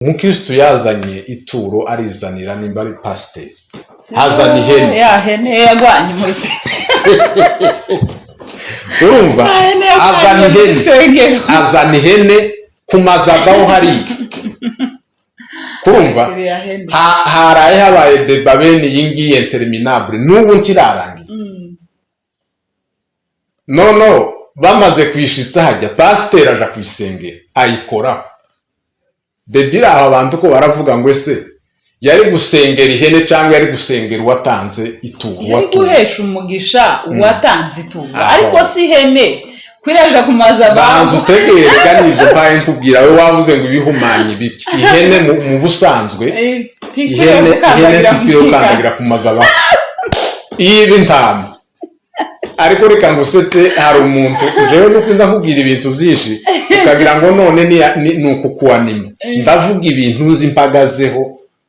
umukristo yazanye ituro arizanira nimba ari pasiteri azana ihene ya hene yagwanye mu urumva azana ihene kumazagaho hari kurumva haraye habaye deba bene yingiye interminable n'ubu nkirarangiye no bamaze kwishitsa hajya pasiteri aja kwisengera ayikora debira aho abantu ko baravuga ngo ese yari gusengera ihene cyangwa yari gusengera uwatanze ituro yari guhesha umugisha uwatanze ituro ariko si ihene kwiraje kumaza bantu utegerega nivyo mpaye nkubwira we wavuze ngo ibihumanye biki ihene mu busanzwe ihene tikiro kandagira kumaza abantu ibi ntama ariko reka ngusetse hari umuntu jewe nukunza nkubwira ibintu byinshi ukagira ngo none ni ukukuanima ndavuga ibintu uzi mpagazeho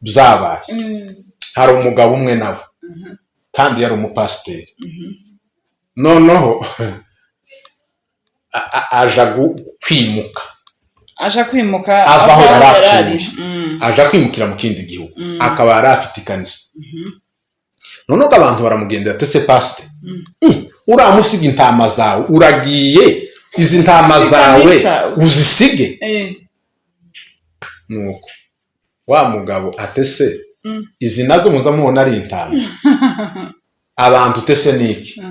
byabaye hari umugabo umwe nawe kandi yari umupasiteri noneho aja kwimuka avaho yaratuye aja kwimukira mu kindi gihugu akaba yarafite ikanisa noneho abantu baramugendera tese pasite uramusiga intama zawe uragiye izi ntama zawe uzisige nuko wa mugabo atese izi nazo muza mubona ari intama abantu tese niki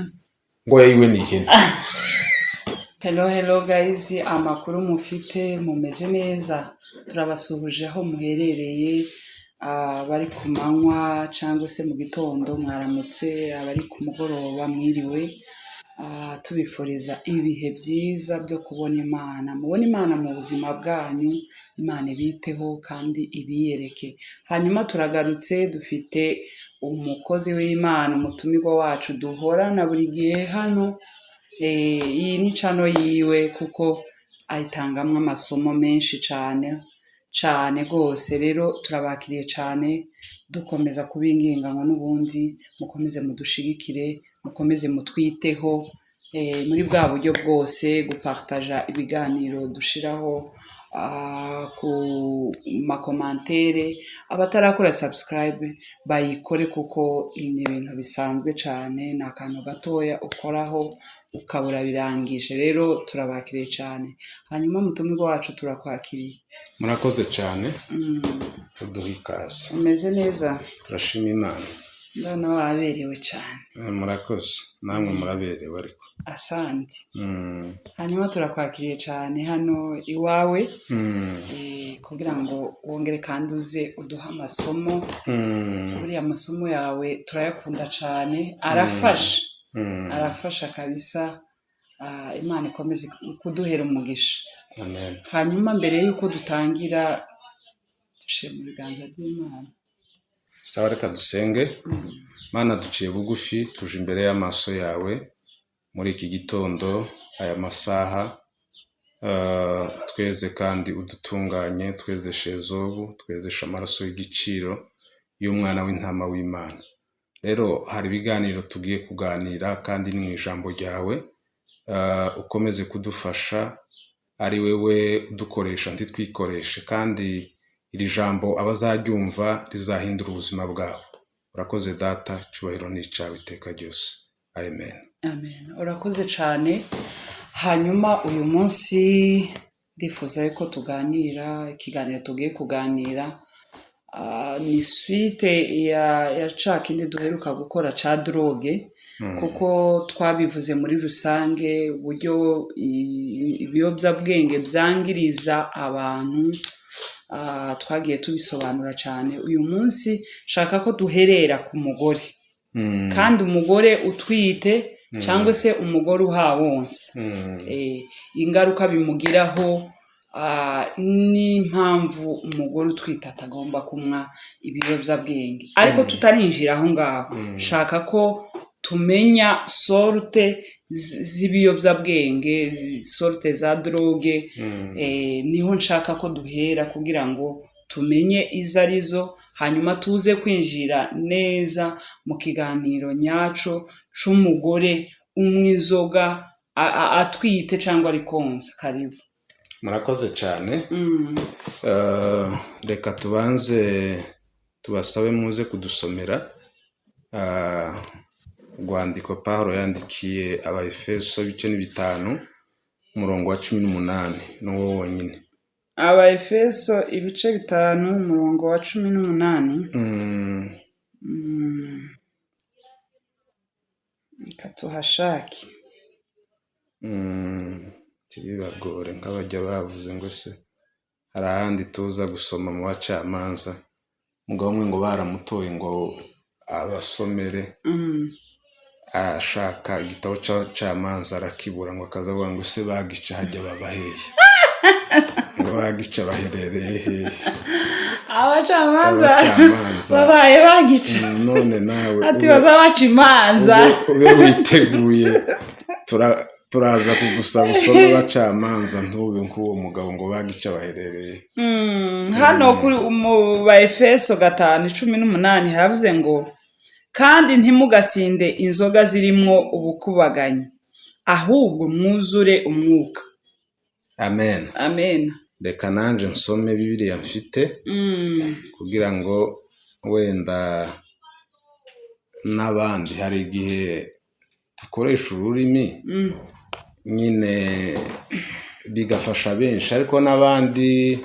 ngo yiwe ni ihene. Hello guys, amakuru mufite mumeze neza, turabasuhuje aho muherereye, bari ku manywa cyangwa se mu gitondo mwaramutse, abari ku mugoroba mwiriwe, tubifuriza ibihe byiza byo kubona Imana, mubona Imana mu buzima bwanyu, Imana ibiteho kandi ibiyereke. Hanyuma turagarutse dufite umukozi w'Imana, umutumirwa wacu duhorana buri gihe hano. Iyi ni channel yiwe kuko ayitangamwe amasomo menshi cyane rwose. Rero turabakiriye cyane, dukomeza kubinginga ngo n'ubundi mukomeze mudushigikire, mukomeze mutwiteho muri bwa buryo bwose, gupartaja ibiganiro dushiraho ku makomantere. Abatarakora subscribe bayikore kuko ni ibintu bisanzwe cyane, ni akantu gatoya ukoraho ukabura birangije. Rero turabakiriye cyane. Hanyuma mutumirwa wacu turakwakiriye. Murakoze cyane uduha ikaze. Umeze neza? Turashima Imana. Ndabona waberewe cyane. Murakoze, namwe muraberewe ariko. Asante. Hanyuma turakwakiriye cyane hano iwawe kugira ngo wongere kandi uze uduha amasomo. Buriya amasomo yawe turayakunda cyane, arafasha kabisa. Imana ikomeze kuduhera umugisha. Amen. Hanyuma mbere yuko dutangira dushe mu biganza by'Imana. Sawa, reka dusenge. Mana, duciye bugufi tuje imbere y'amaso yawe muri iki gitondo, aya masaha, tweze kandi udutunganye, twezeshe Ezobu, twezeshe amaraso y'igiciro y'umwana w'intama w'Imana. Rero hari ibiganiro tugiye kuganira kandi ni mu ijambo ryawe, ukomeze kudufasha, ari wewe udukoresha ntitwikoreshe, kandi iri jambo abazaryumva rizahindura ubuzima bwabo. Urakoze data, cyubahiro ni cyawe iteka ryose. Amen. Amen. Urakoze cyane. Hanyuma uyu munsi ndifuza yuko tuganira, ikiganiro tugiye kuganira ni suite ya cakindi duheruka gukora ca droge, kuko twabivuze muri rusange uburyo ibiyobyabwenge byangiriza abantu. Twagiye tubisobanura cyane. Uyu munsi shaka ko duherera ku mugore, kandi umugore utwite cyangwa se umugore uhawonsa, ingaruka bimugiraho, n'impamvu umugore utwite atagomba kunywa ibiyobyabwenge. Ariko tutarinjira aho ngaho, shaka ko tumenya sorte z'ibiyobyabwenge, sorte za droge. Niho nshaka ko duhera kugira ngo tumenye izo arizo, hanyuma tuze kwinjira neza mu kiganiro nyaco c'umugore umwizoga atwite cyangwa ari konsa. Karibu. murakoze cyane. Reka tubanze tubasabe muze kudusomera urwandiko Pawulo yandikiye Abaefeso ibice 5 umurongo wa 18 n'uwo wonyine. Abaefeso ibice 5 umurongo wa 18. Katuhashaki. Tibibagore nk'abajya bavuze ngo se hari ahandi tuza gusoma mu bacamanza mugabo umwe ngo baramutoye ngo abasomere ashaka igitabo cy'abacamanza arakibura ngo akazavuga ngo se bagica hajya babaheye ngo bagica baherereye hehe abacamanza babaye bagica none nawe ati bazabaca imanza ube witeguye turaza kugusaba usome abacamanza ntube nk'uwo mugabo ngo bagica baherereye. Hano kuri mu Baefeso 5:18 haravuze ngo kandi ntimugasinde inzoga zirimo ubukubaganyi ahubwo mwuzure umwuka. Amen. Amen. Reka nanje nsome Bibiliya mfite kugira ngo wenda n'abandi hari igihe dukoresha ururimi nyine bigafasha benshi ariko n'abandi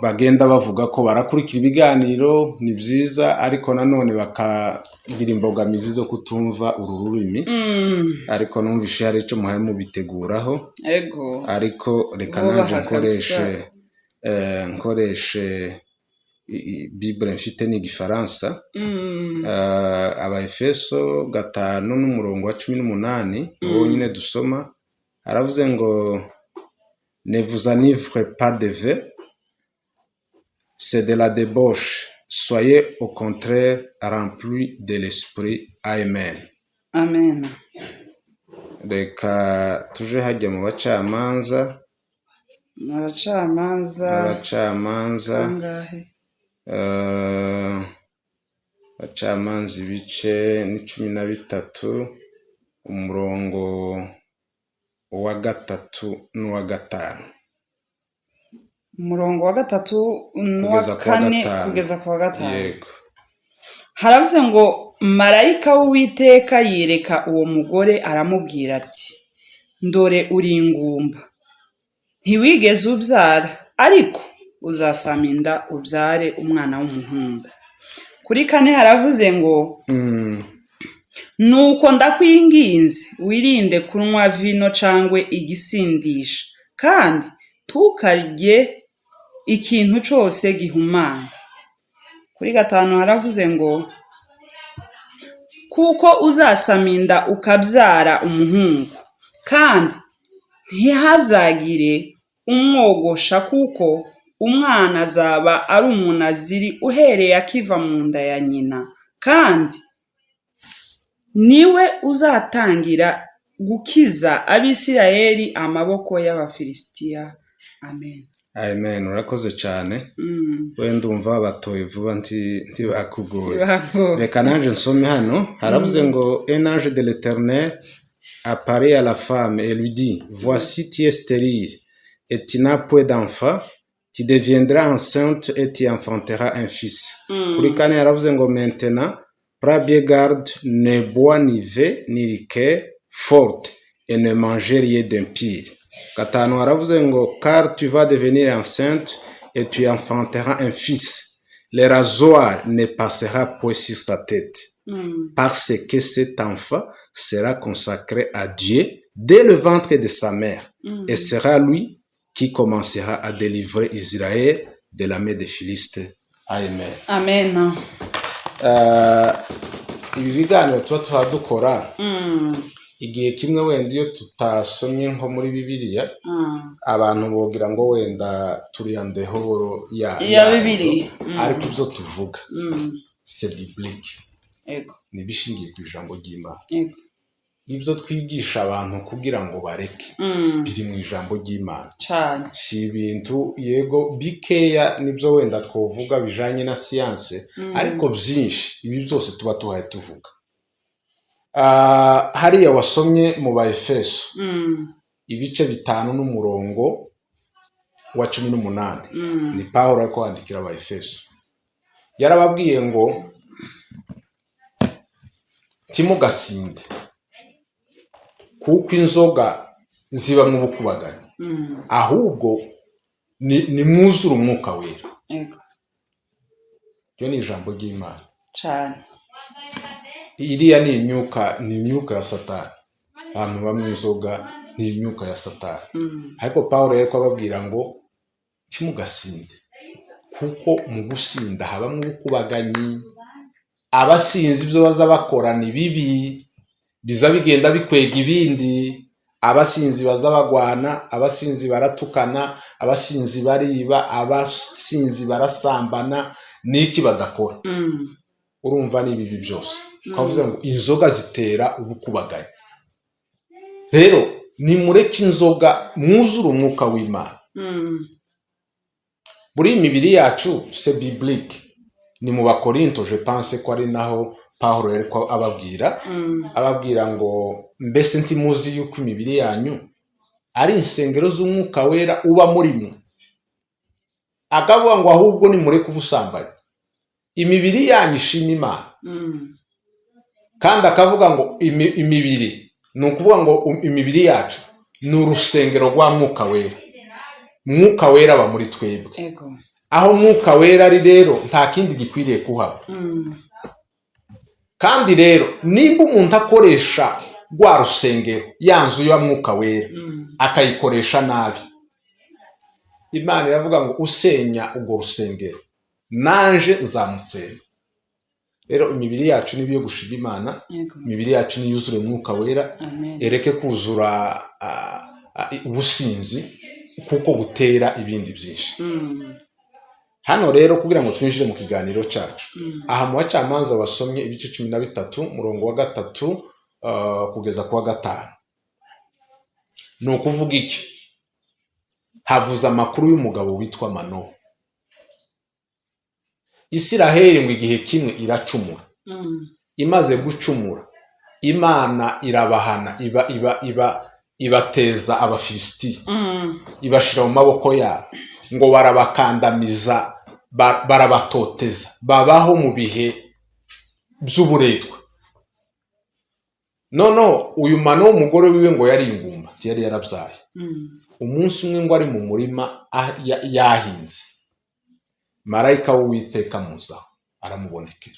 bagenda bavuga ko barakurikira ibiganiro ni byiza ariko nanone bakagira imbogamizi zo kutumva uru rurimi ariko numvishe hari icyo muhaye mubiteguraho ariko reka nanje nkoreshe Bible mfite n'igifaransa. Abaefeso 5 n'umurongo wa 18 wonyine dusoma aravuze ngo ne vous enivrez pas de vin, c'est de la débauche, soyez au contraire remplis de l'esprit. Amen. Amen. Reka tuje hajya mu bacamanza. Abacamanza abacamanza ibice ni 13 umurongo wa 3 n'uwa 5. Umurongo wa 3 n'uwa 4 kugeza ku wa 5. Yego. Haravuze ngo marayika w'Uwiteka yereka uwo mugore aramubwira ati ndore uri ingumba ntiwigeze ubyara ariko uzasama inda ubyare umwana w'umuhungu. Kuri 4 haravuze ngo nuko ndakwinginze wirinde kunywa vino cangwe igisindisha kandi tukarye ikintu cyose gihumanye. Kuri 5 haravuze ngo kuko uzasama inda ukabyara umuhungu kandi ntihazagire umwogosha kuko umwana azaba ari umunaziri uhereye akiva mu nda ya nyina kandi niwe uzatangira gukiza Abisirayeli amaboko y'Abafilisitiya. Amen. Amen. Urakoze cyane. Wenda umva batoye vuba ntibakugore. Reka nanje nsome hano haravuze ngo un ange de l'Éternel apparaît à la femme et lui dit voici tu es stérile et tu n'as point d'enfant, tu deviendras enceinte et tu enfanteras un fils. Kuri 4 haravuze ngo maintenant prends bien garde, ne bois ni vin ni liqueur forte et ne mangez rien d'impur. 5 haravuze ngo car tu vas devenir enceinte et tu enfanteras un fils. Le rasoir ne passera point sur sa tête. Parce que cet enfant sera consacré à Dieu dès le ventre de sa mère et sera lui qui commencera à délivrer Israël de la main des Philistes. Amen. Amen. Ibi biganiro tuba dukora igihe kimwe wenda iyo tutasomye nko muri Bibiliya abantu bogira ngo wenda turiyandeho ya Bibiliya ariko ibyo tuvuga c'est biblique. Ni bishingiye ku ijambo ry'Imana. Ibyo twigisha abantu kugira ngo bareke biri mu ijambo ry'Imana cyane, si ibintu yego bikeya nibyo wenda twovuga bijanye na science ariko byinshi ibi byose tuba tuhaye tuvuga. Hariya wasomye mu Baefeso ibice 5 n'umurongo wa 18. Ni Pawulo ariko kwandikira Abaefeso. Yarababwiye ngo timugasinde kuko inzoga ziba mu bukubaganyi, ahubwo ni mwuzura umwuka wera. Yo ni ijambo ry'Imana cyane. Iriya ni imyuka ya Satani. Abantu bamwe inzoga ni imyuka ya Satani. Ariko Pawulo yari kubabwira ngo timugasinde kuko mu gusinda haba mu bukubaganyi. Abasinzi ibyo baza bakora ni bibi, biza bigenda bikwega ibindi. Abasinzi baza bagwana, abasinzi baratukana, abasinzi bariba, abasinzi barasambana, niki badakora. Urumva ni bibi byose. Twavuze ngo inzoga zitera ubukubaganyi. Rero nimureke inzoga, mwuzure umwuka w'Imana. Buri imibiri yacu c'est biblique. Ni mu Bakorinto, je pense ko ari naho Pawulo yari ko ababwira ngo mbese ntimuzi yuko imibiri yanyu ari insengero z'umwuka wera uba muri mwe. Akavuga ngo ahubwo nimureke ubusambanyi, imibiri yanyu ishima Imana. Kandi akavuga ngo imibiri, ni ukuvuga ngo imibiri yacu ni urusengero rwa mwuka wera. Mwuka wera aba muri twebwe. Aho mwuka wera ari rero nta kindi gikwiriye kuhaba. Kandi rero nimba umuntu akoresha rwa rusengero, ya nzu ya mwuka wera, akayikoresha nabi, Imana iravuga ngo usenya ubwo rusengero nanje nzamutsemba. Rero imibiri yacu nibiyo gushima Imana, imibiri yacu ni yuzure mwuka wera. Ereke kuzura ubusinzi kuko gutera ibindi byinshi. Hano rero kugira ngo twinjire mu kiganiro cyacu, aha mu bacamanza basomye ibice 13 murongo wa 3 kugeza ku wa 5. Ni ukuvuga iki? Havuza amakuru y'umugabo witwa Manowa. Isiraheli ngo igihe kimwe iracumura. Imaze gucumura, Imana irabahana, ibateza Abafilisitiya, ibashira mu maboko yabo, ngo barabakandamiza, barabatoteza, babaho mu bihe by'uburetwa. Noneho uyu Manowa umugore wiwe ngo yari ingumba, yari yarabyaye. Umunsi umwe ngo ari mu murima yahinze, marayika w'Uwiteka muzaho aramubonekera,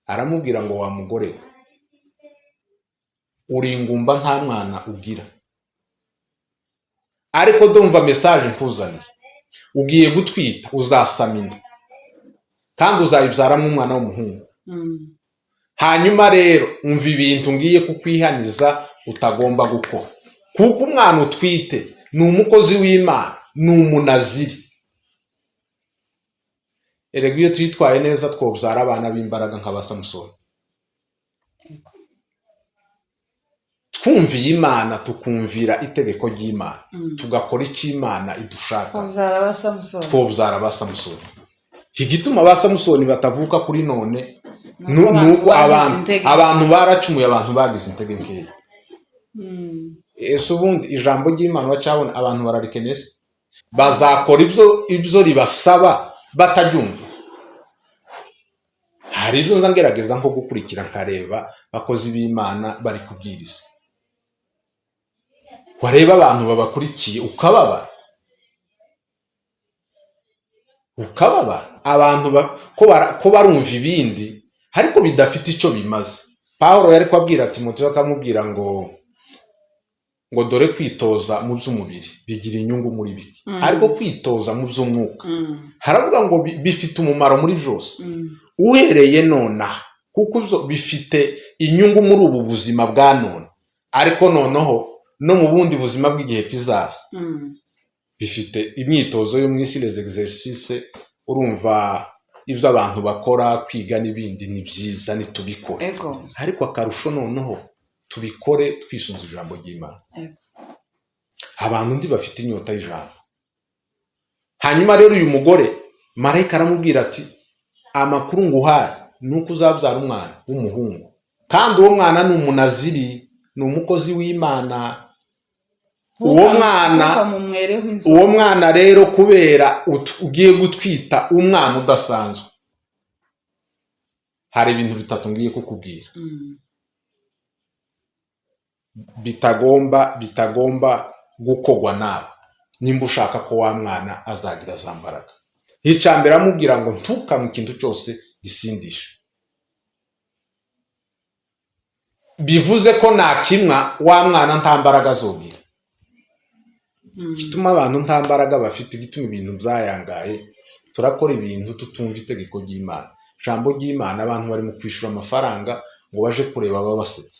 aramubwira ngo wa mugore we, uri ingumba nta mwana ugira, ariko ndumva message nkuzaniye, ugiye gutwita, uzasama inda kandi uzayibyaramo umwana w'umuhungu. Hanyuma rero umva ibintu ngiye kukwihaniza utagomba gukora, kuko umwana utwite ni umukozi w'Imana, ni umunaziri. Erega iyo twitwaye neza twobyara abana b'imbaraga nk'aba Samusoni. Twumviye Imana, tukumvira itegeko ry'Imana, tugakora icyo Imana idushaka, twobyara aba Samusoni. Igituma aba Samusoni batavuka kuri none nuko abantu baracumuye, abantu bagize intege nkeya. Ese ubundi ijambo ry'Imana bacabona abantu bararikenese, bazakora ibyo ribasaba batabyumva. Hari ibyo ngerageza nko gukurikira nkareba bakozi b'Imana bari kubwiriza, wareba abantu babakurikiye ukababara. Abantu ko barumva ibindi ariko bidafite icyo bimaze. Pawulo yari kwabwira Timoteyo, akamubwira ngo dore kwitoza mu by'umubiri bigira inyungu muri bike, ariko kwitoza mu by'umwuka haravuga ngo bifite umumaro muri byose, uhereye nonaha, kuko ibyo bifite inyungu muri ubu buzima bwa none, ariko noneho no mu bundi buzima bw'igihe kizaza. Bifite imyitozo yo mu isi, les exercices. Urumva ibyo abantu bakora, kwiga n'ibindi ni byiza, nitubikora, ariko akarusho noneho tubikore twisunze ijambo ry'Imana. Abantu ndi bafite inyota y'ijambo. Hanyuma rero uyu mugore marayika aramubwira ati, amakuru nguhaye nuko uzabyara umwana w'umuhungu, kandi uwo mwana ni umunaziri, ni umukozi w'Imana. uwo mwana rero kubera ugiye gutwita umwana udasanzwe, hari ibintu bitatu ngiye kukubwira bitagomba gukogwa nawe nimba ushaka ko wa mwana azagira za mbaraga. Icambere amubwira ngo ntukamwe ikintu cyose gisindisha, bivuze ko nakimwa wa mwana nta mbaraga azogira. Gituma abantu nta mbaraga bafite, gituma ibintu byayangaye, turakora ibintu tutumva itegeko ry'Imana. Ijambo ry'Imana abantu bari mu kwishura amafaranga ngo baje kureba babasetsa,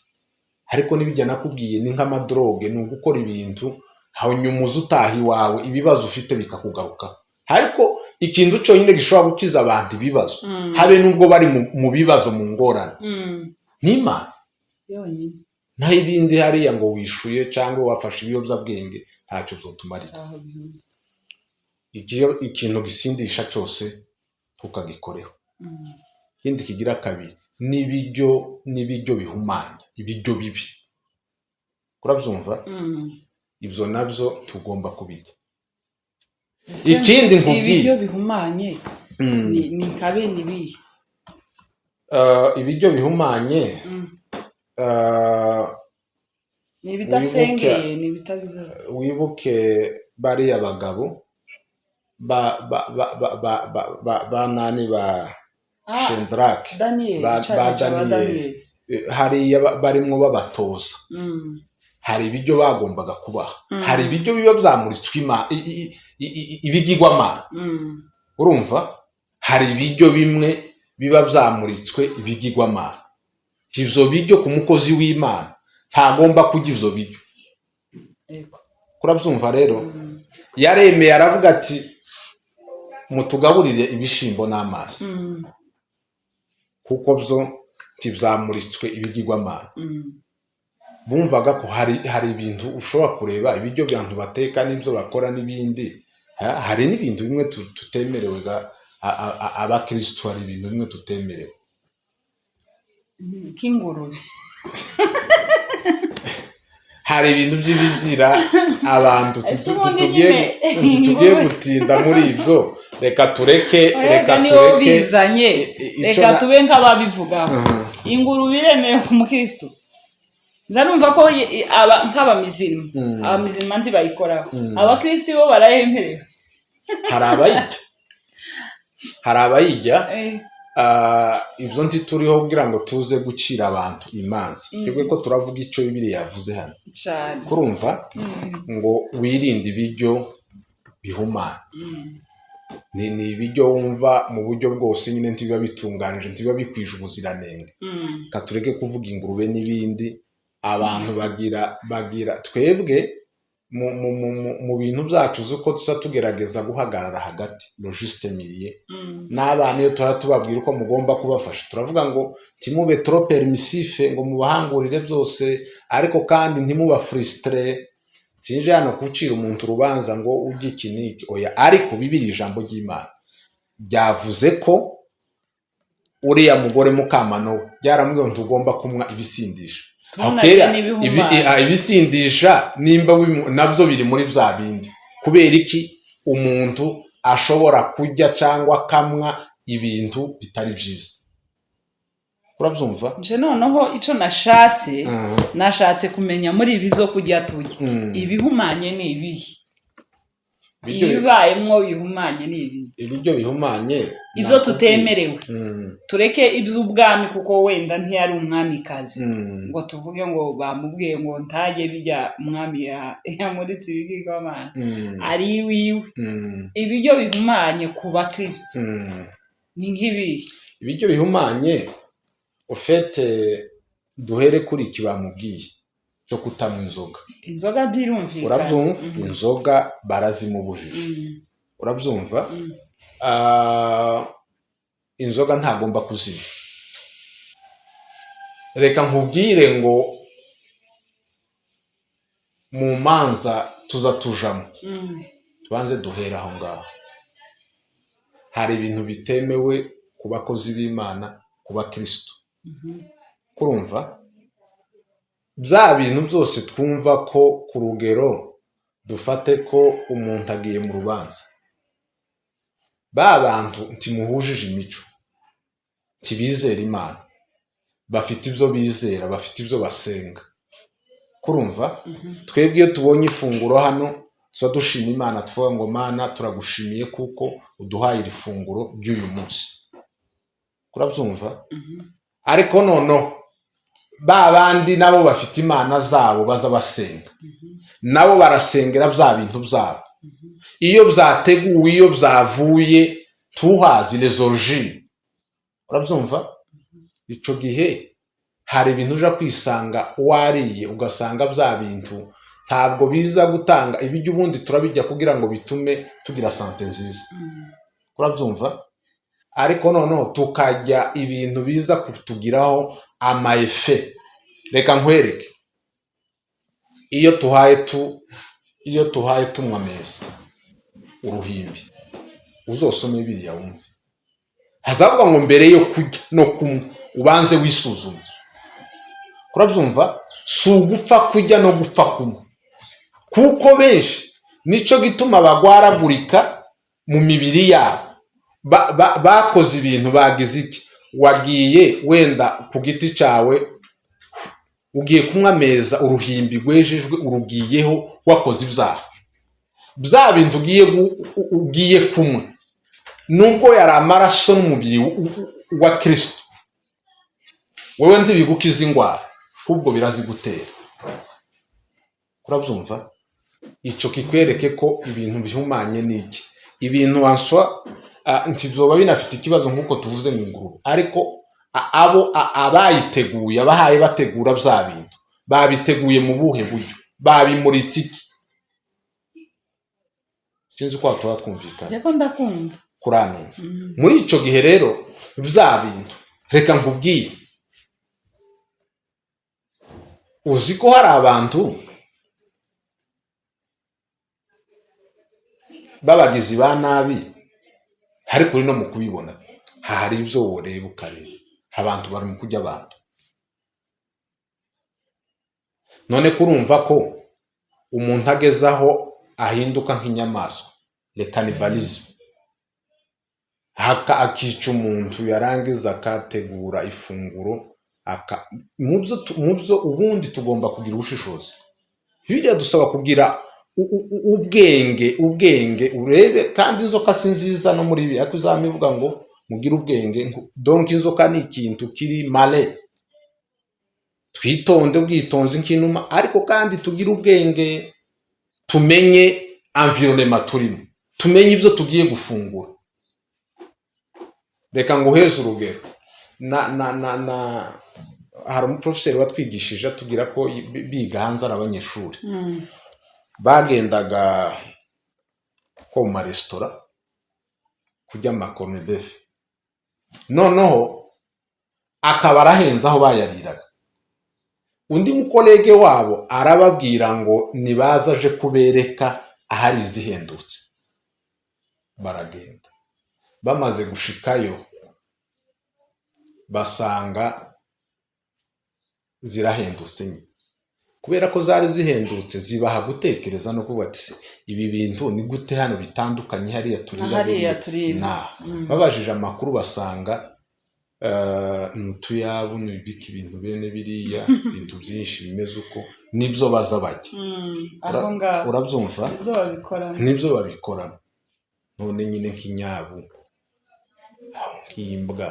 ariko nibijya nakubwiye ni nk'amadroge, ni ugukora ibintu hanyuma utaha iwawe ibibazo ufite bikakugaruka. Ariko ikintu cyonyine gishobora gukiza abantu ibibazo, habe nubwo bari mu bibazo, mu ngorane, n'Imana yonyine. naho ibindi hariya ngo wishuye cyangwa wafashe ibiyobyabwenge ntacyo byotumarira. Ikintu gisindisha cyose tukagikoreho. Ikindi kigira kabiri n'ibiryo bihumanya, ibiryo bibi, urabyumva? Ibyo nabyo tugomba kubirya. Ikindi nkubwiye, ibiryo bihumanye ni kabe nibi. Ibiryo bihumanye ni bitasengeye, ni bitabiza. Wibuke bariya bagabo banani ba Shendrake, ba Daniel, hariya barimwo babatoza. Hari ibiryo bagombaga kubaha, hari ibiryo biba byamuritswe ibigirwamana, urumva? Hari ibiryo bimwe biba byamuritswe ibigirwamana. Ibyo biryo ku mukozi w'Imana ntagomba kurya ibyo biryo. Kurabyumva rero? Yaremeye aravuga ati mutugaburire ibishimbo n'amazi, kuko byo tibyamuritswe ibigirwamana. Bumvaga ko hari ibintu ushobora kureba, ibiryo by'abantu bateka n'ibyo bakora n'ibindi. Hari n'ibintu bimwe tutemerewe, abakristo hari ibintu bimwe tutemerewe k'ingurube. Hari ibintu by'ibizira abantu tugiye gutinda muri ibyo. Reka tureke bizanye, reka tube nk'ababivugaho. Ingurube iremewe ku mukristo? Nzarumva ko nk'abamizirima, abamizirima ntibayikoraho, abakristo bo barayemerewe. hari abayijya. Ibyo turiho kugira ngo tuze gucira abantu imanza, twebwe ko turavuga icyo Bibiliya yavuze hano. Kurumva ngo wirinde ibiryo bihumana. Ni ibiryo wumva mu buryo bwose nyine ntibiba bitunganije, ntibiba bikwije ubuziranenge. Katureke kuvuga ingurube n'ibindi. Abantu bagira twebwe mu bintu byacu zuko tuza tugerageza guhagarara hagati, logistemiriye n'abana. Iyo tubabwira uko mugomba kubafasha, turavuga ngo timube trop permissif, ngo mubahangurire byose, ariko kandi ntimuba frustre. Sinje hano kucira umuntu urubanza ngo ujye ikiniki, oya. Ariko Bibiliya, ijambo ry'Imana byavuze ko uriya mugore Mukamano byaramubwiye ngo tugomba kumwa ibisindisha. Ibisindisha nimba nabyo biri muri bya bindi. Kubera iki umuntu ashobora kujya cyangwa kamwa ibintu bitari byiza? Urabyumva? Nje noneho icyo nashatse kumenya muri ibi byo kujya tujya, ibihumanye ni ibihe? Ibibayemwo bihumanye ni ibihe? Ibiryo bihumanye ibyo tutemerewe. Tureke iby'ubwami, kuko wenda ntiyari umwamikazi ngo tuvuge ngo bamubwiye ngo ntajye bijya umwami yamuritse ibigirwamana, ari iwiwe. Ibiryo bihumanye ku bakristo ni nk'ibihe? Ibiryo bihumanye ufite duhere kuri iki bamubwiye cyo kutanywa inzoga. Inzoga byirumvikana, urabyumva? Inzoga barazimubujije, urabyumva? Inzoga ntagomba kuzinywa. Reka nkubwire ngo mu manza tuza tujamo, tubanze duhera aho ngaho. Hari ibintu bitemewe ku bakozi b'Imana, ku bakristo. Kurumva bya bintu byose twumva ko ku rugero dufate ko umuntu agiye mu rubanza, ba bantu ntimuhujije imico, ntibizera Imana, bafite ibyo bizera, bafite ibyo basenga. Kurumva twebwe iyo tubonye ifunguro hano tuba dushima Imana, tuvuga ngo Mana turagushimiye kuko uduhaye iri funguro ry'uyu munsi. Kurabyumva? Ariko noneho ba bandi nabo bafite imana zabo baza basenga, nabo barasengera bya bintu byabo. Iyo byateguwe, iyo byavuye tuhazi les origines. Urabyumva? Ico gihe hari ibintu uja kwisanga wariye ugasanga bya bintu ntabwo biza gutanga ibijya, ubundi turabijya kugira ngo bitume tugira sante nziza. Urabyumva? Ariko noneho tukajya ibintu biza kutugiraho amaefe. Reka nkwereke, iyo tuhaye tunywa meza uruhimbi, uzosome biriya wumve, hazavuga ngo mbere yo kurya no kunywa ubanze wisuzume. Kurabyumva? Si ugupfa kurya no gupfa kunywa, kuko benshi nico gituma bagwaragurika mu mibiri yabo. Bakoze ibintu bagize iki, wagiye wenda ku giti cyawe ugiye kunywa meza, uruhimbi rwejejwe urugiyeho, wakoze ibyaha. Bya bintu ugiye kunywa nubwo yari amaraso n'umubiri wa Kristo, wewe ntibigukiza indwara, ahubwo birazigutera. Kurabyumva? Ico kikwereke ko ibintu bihumanye n'iki, ibintu wanswa ntibyoba binafite ikibazo nk'uko tuvuze mu nguru. Ariko abayiteguye, abahaye bategura bya bintu, babiteguye mu buhe buryo, babimuritse iki? Sinzi ko tuba twumvikana. Yego ndakumva. Kuranumva. Muri ico gihe rero bya bintu, reka nkubwiye, uzi ko hari abantu babagizi ba nabi, ariko uri no mu kubibona hari ibyo woreba ukareba, abantu bari mu kujya abantu. None kurumva ko umuntu agezaho ahinduka nk'inyamaswa, le cannibalisme, akica umuntu, yarangiza akategura ifunguro, mu byo ubundi tugomba kugira ubushishozi. Biriya dusaba kugira ubwenge urebe, kandi inzoka si nziza no muri ibi, ariko uzamivuga ngo mugire ubwenge. Donc inzoka ni ikintu kiri male, twitonde ubwitonzi nk'inuma, ariko kandi tugire ubwenge, tumenye environnement turimo, tumenye ibyo tugiye gufungura. Reka nguheze urugero, hari umuprofeseri watwigishije atubwira ko biga hanze ari abanyeshuri, bagendaga ko mu maresitora kurya amakorne beef, noneho akaba arahenze aho bayariraga. Undi mukolege wabo arababwira ngo nibaza aje kubereka ahari izihendutse. Baragenda, bamaze gushikayo basanga zirahendutse nyine. Kubera ko zari zihendutse, zibaha gutekereza no kuvuga ati ibi bintu ni gute hano bitandukanye hariya turira. Babajije amakuru basanga n'utuyabu n'ibiki, ibintu bene biriya, ibintu byinshi bimeze uko, nibyo baza bajya. Urabyumva? Nibyo babikoramo. None nyine nk'inyabu, nk'imbwa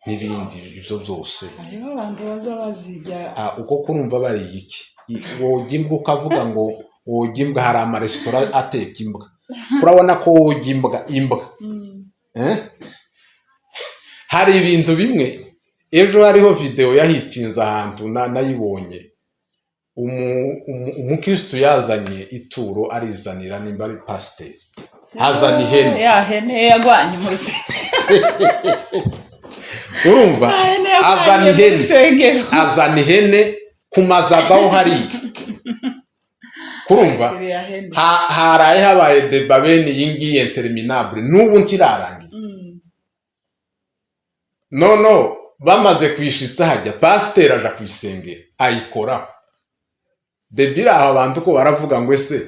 n'ibindi ibyo byose. Hariho abantu baza bazijya. Uko kurumva bari iki, woga imbwa ukavuga ngo woga imbwa, hari amaresitora ateka imbwa, urabona ko woga imbwa. Hari ibintu bimwe, ejo hariho video yahitinze ahantu nayibonye, umukristo yazanye ituro arizanira, nimba ari pasiteri, azana ihene. Ya hene yagwanye mu rusengero. Urumva? Azana ihene kumazagaho hariya. Kurumva? Haraye habaye deba bene iyi ngiyi interminable, n'ubu ntirarangiye. Bamaze kwishitsa hajya pasiteri aja kwisengera ayikoraho. debira aho abantu ko baravuga ngo ese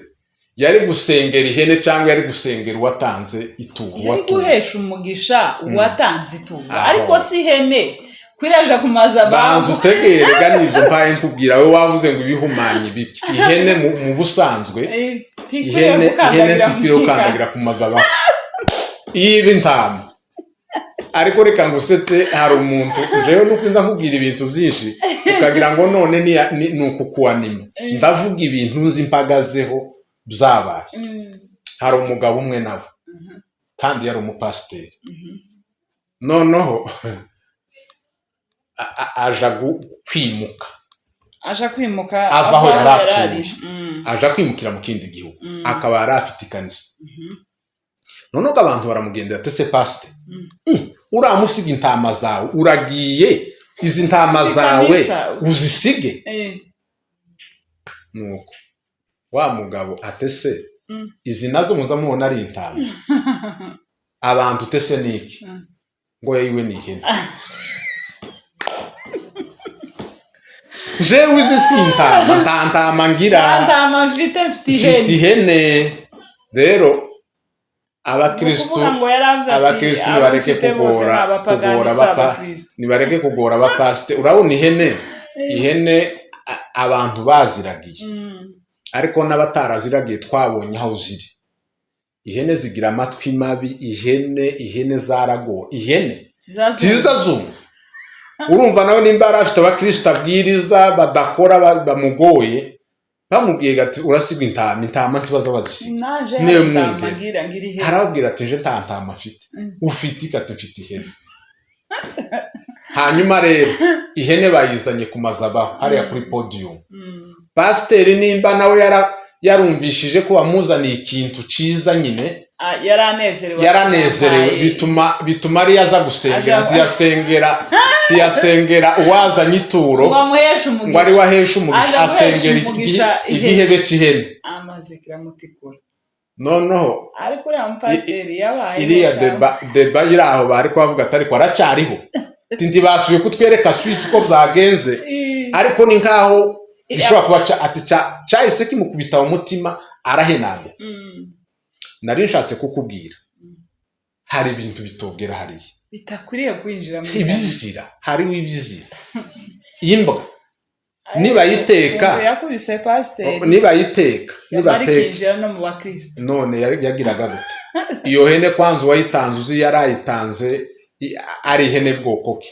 yari gusengera ihene cyangwa yari gusengera uwatanze ituro yari guhesha umugisha uwatanze ituro ariko si ihene kwiraje kumaza banzu utegere ganivyo mpaye nkubwira we wavuze ngo ibihumanye biki ihene mu busanzwe ihene tikwiye ukandagira kumaza ba ibi ntama ariko reka ngusetse hari umuntu jewe nuko nza nkubwira ibintu byinshi ukagira ngo none ni ukukuanima ndavuga ibintu nzi mpagazeho byabaye hari umugabo umwe nawe kandi yari umupasiteri noneho aja kwimuka ava aho yari atuye aja kwimukira mu kindi gihugu akaba yari afite ikanisa noneho abantu baramugendera ati se pasite uramusiga intama zawe uragiye izi ntama zawe uzisige nuko wa mugabo ati se izi nazo muza mubona ari intama abantu utese niki ngo yiwe ni ihene jewe izi si intama ngira ntama mfite ihene rero abakristo nibareke kugora abapasite urabona ihene abantu baziragiye ariko n'abataraziragiye twabonye aho ziri ihene zigira amatwi mabi ihene zarago ihene ziza zumva urumva nawe nimba arafite abakristo abwiriza badakora bamugoye bamubwiye ati urasiga intama ntibaza bazisiga niyo mwumvira harabwira ati nje nta ntama afite ufite ikati mfite ihene hanyuma rero ihene bayizanye ku mazabaho hariya kuri podium pasiteri nimba nawe yarumvishije ko bamuzaniye ikintu cyiza nyine yaranezerewe bituma ari yaza gusengera tiyasengera uwazanye ituro ngo ari wahesha umugisha asengera igihebe cy'ihene amaze kiramutikura noneho ariko uriya mupasiteri yabaye iriya deba iri aho bari kubavuga ati ariko aracyariho ntibasuye kutwereka switi uko byagenze ariko ni nkaho bishobora kuba ati cyahise kimukubita mu mutima arahenanga nari nshatse kukubwira hari ibintu bitogera hariya bitakwiriye kwinjira mu ibizira hariho ibizira imbwa nibayiteka yakubise pasiteri nibayiteka nibateka no mu bakristo none yagiraga gute iyo hene kwanza wayitanze uzi yarayitanze ari ihene bwoko ki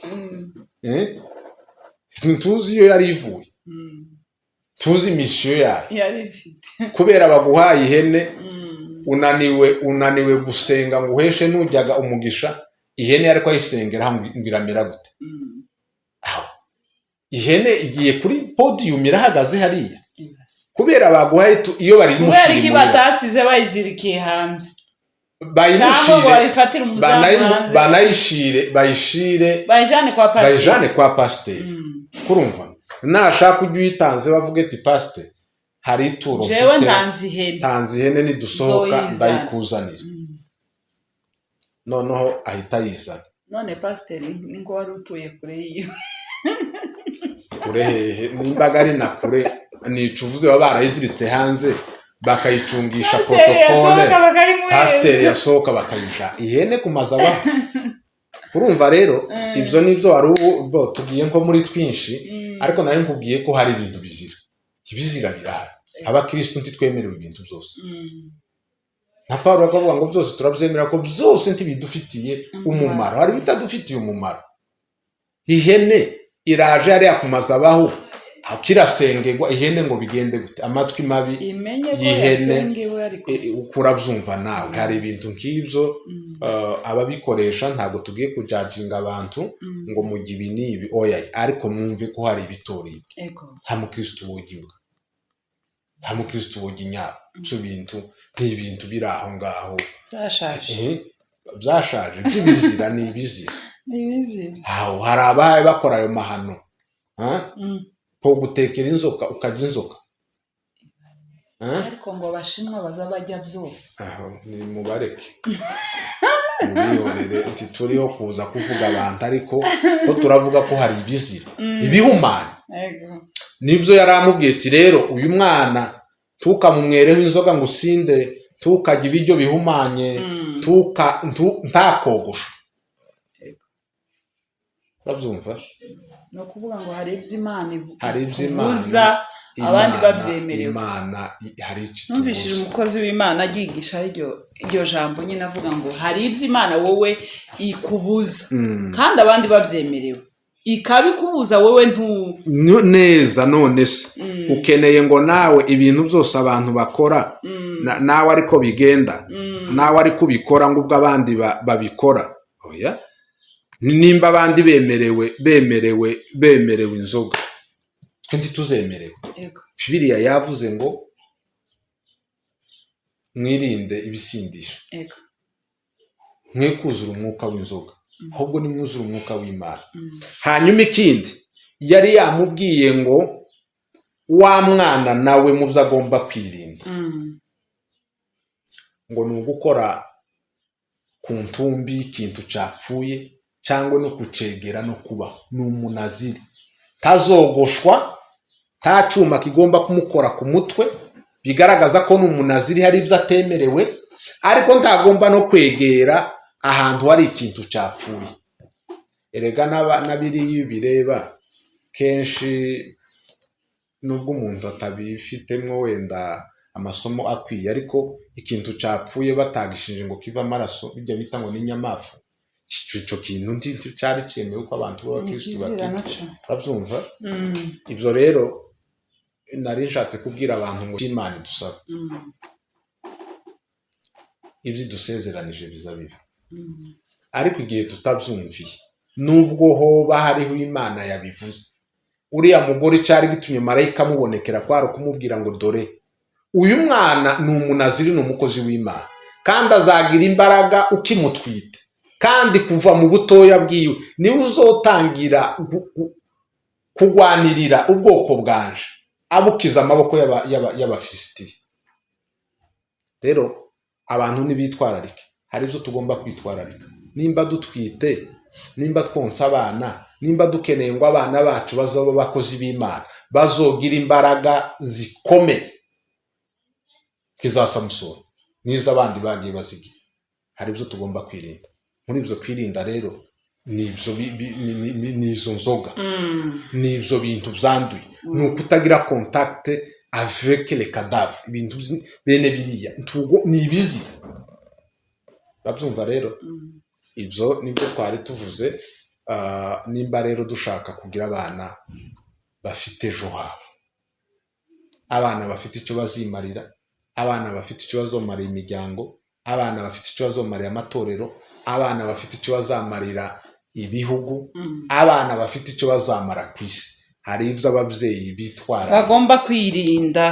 ntuzi iyo yari ivuye tuzi imishiyo yayo kubera baguhaye ihene unaniwe gusenga ngo uheshe nujyaga umugisha ihene ariko ayisengera ngiramera gute ihene igiye kuri podium irahagaze hariya kubera baguhaye iyo bari mushire kubera iki batasize bayizirikiye hanze bayishire bayijane kwa pasiteri kurumva nashaka ujya uyitanze bavuga ati pasiteri hari ituro jewe ntanze ihene nidusohoka ndayikuzanira noneho ahita yizana none pasiteri ni ngo wari utuye kure yiwe kure hehe nimbaga ari na kure nicuvuze baba barayiziritse hanze bakayicungisha protokole pasiteri yasohoka bakayisha ihene ku mazabaho kurumva rero ibyo nibyo wari ubu tugiye nko muri twinshi ariko nari nkubwiye ko hari ibintu ibizira birahari abakristo ntitwemerewe ibintu byose na Paulo akavuga ngo byose turabyemera ko byose ntibidufitiye umumaro hari bitadufitiye umumaro ihene iraje hariya ku mazabaho kirasengegwa ihene ngo bigende gute amatwi mabi y'ihene ukurabyumva nawe hari ibintu nk'ibyo ababikoresha ntabwo tugiye kujajinga abantu ngo mugi ibi n'ibi oya ariko mwumve ko hari ibitoreye nta mukristo wogimbwa nta mukristo woginyara ibyo bintu n'ibintu biri aho ngaho byashaje by'ibizira ni ibizira hari abahaye bakora ayo mahano ko gutekera inzoka ukajya inzoka ariko ngo abashinwa baza bajya byose ni mubareke mubihorere turiho kuza kuvuga abantu ariko ko turavuga ko hari ibizira ibihumanya nibyo yari amubwiye ati rero uyu mwana tukamumwereho inzoga ngo usinde, tukajya ibiryo bihumanye, ntakogosha. urabyumva? ni ukuvuga ngo hari iby'Imana ibuza abandi babyemerewe. Imana hari iki numvishije umukozi w'Imana agigisha iryo jambo nyine avuga ngo hari iby'Imana wowe ikubuza kandi abandi babyemerewe, ikabikubuza wowe neza. none se ukeneye ngo nawe ibintu byose abantu bakora nawe ariko bigenda, nawe ariko ubikora ngo ubwo abandi babikora? oya, nimba abandi bemerewe inzoga, twe ntituzemerewe. Bibiliya yavuze ngo mwirinde ibisindisha, mwikuzura umwuka w'inzoga, ahubwo nimwuzura umwuka w'Imana. hanyuma ikindi yari yamubwiye ngo wa mwana nawe mu byo agomba kwirinda ngo ni ugukora ku ntumbi ikintu cyapfuye cyangwa no kucegera no kubaho. ni umunaziri, tazogoshwa, nta cyuma kigomba kumukora ku mutwe bigaragaza ko ni umunaziri, hari ibyo atemerewe, ariko ntagomba no kwegera ahantu hari ikintu cyapfuye. erega n'abiriya bireba kenshi, nubwo umuntu atabifitemo wenda amasomo akwiye, ariko ikintu cyapfuye batagishinje ngo kiva amaraso, bijya bita ngo n'inyamafu, icyo kintu cyari cyemewe ko abantu b'abakristo bakicwa. urabyumva? ibyo rero nari nshatse kubwira abantu ngo Imana idusaba ibyo dusezeranije bizabiba, ariko igihe tutabyumviye, nubwo hoba hariho Imana yabivuze, uriya mugore cyari gitumye marayika amubonekera kwari kumubwira ngo dore uyu mwana ni umunaziri, ni umukozi w'Imana, kandi azagira imbaraga ukimutwite, kandi kuva mu butoya bwiwe niwe uzotangira kugwanirira ubwoko bwanje, abukiza amaboko y'Abafilisitiya. rero abantu ntibitwararike, hari ibyo tugomba kwitwararika. nimba dutwite, nimba twonsa abana, nimba dukeneye ngo abana bacu bazaba abakozi b'Imana, bazogira imbaraga zikomeye nk'iza Samusoni n'iz'abandi bagiye bazigira, hari ibyo tugomba kwirinda. muri ibyo twirinda rero ni izo nzoga, ni ibyo bintu byanduye, ni ukutagira contact avec les cadavres, ibintu bene biriya ni ibizi. urabyumva rero? ibyo nibyo twari tuvuze. nimba rero dushaka kugira abana bafite ejo habo, abana bafite icyo bazimarira, abana bafite icyo bazomarira imiryango, abana bafite icyo bazomarira amatorero, abana bafite icyo bazamarira ibihugu, abana bafite icyo bazamara ku isi, hari ibyo ababyeyi bitwara bagomba kwirinda.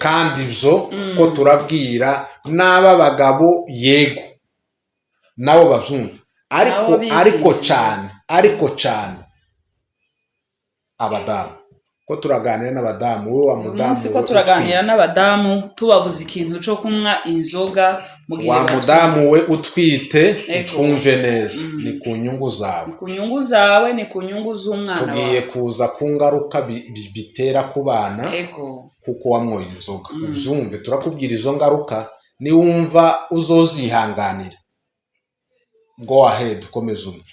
kandi ibyo ko turabwira n'aba bagabo yego nabo babyumva, ariko cyane abadamu, ko turaganira n'abadamu. wowe wa mudamu, ko turaganira n'abadamu tubabuza ikintu cyo kunywa inzoga mu gihe wa mudamu we utwite, twumve neza, ni ku nyungu zawe, ni ku nyungu z'umwana wawe. tugiye kuza ku ngaruka bitera ku bana kuko wanyoye inzoga. ubyumve, turakubwira izo ngaruka, niwumva uzozihanganira go ahead, ukomeze umwe,